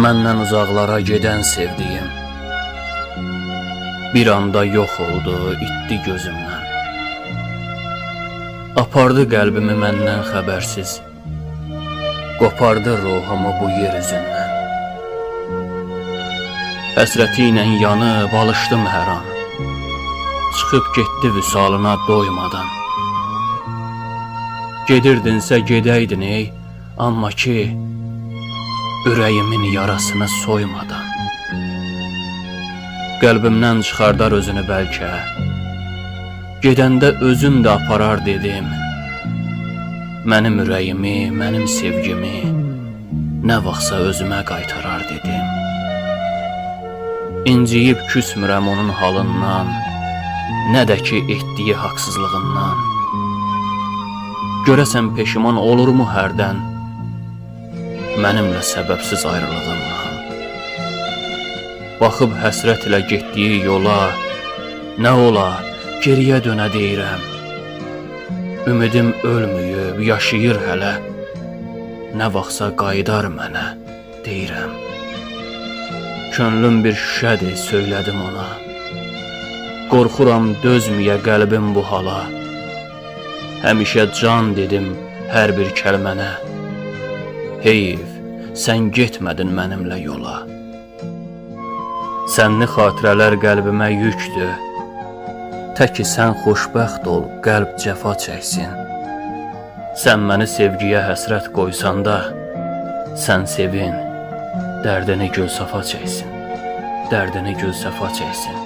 Məndən uzaqlara gedən sevdiyim bir anda yox oldu, itdi gözümdən. Apardı qəlbimi məndən xəbərsiz, qopardı ruhumu bu yer üzündən. Həsrəti ilə yanıb alışdım hər an, çıxıb getdi vüsalına doymadan. Gedirdinsə gedəydin ey, amma ki ürəyimin yarasını soymadan. Qəlbimdən çıxardar özünü bəlkə, gedəndə özün də aparar dedim. Mənim ürəyimi, mənim sevgimi nə vaxtsa özümə qaytarar dedim. İnciyib küsmürəm onun halından, nə də ki etdiyi haqsızlığından. Görəsən peşiman olurmu hərdən mənimlə səbəbsiz ayrılığından? Baxıb həsrət ilə getdiyi yola, nə ola, geriyə dönə deyirəm. Ümidim ölməyib, yaşayır hələ, nə vaxtsa qaydar mənə deyirəm. Könlüm bir şüşədir, söylədim ona, qorxuram dözməyə qəlbim bu hala. Həmişə can dedim hər bir kəlmənə, heyf, sən getmədin mənimlə yola. Sənli xatirələr qəlbimə yükdür, təki sən xoşbəxt ol, qəlb cəfa çəksin. Sən məni sevgiyə həsrət qoysan da, sən sevin, dərdini gülsəfa çəksin, dərdini gülsəfa çəksin.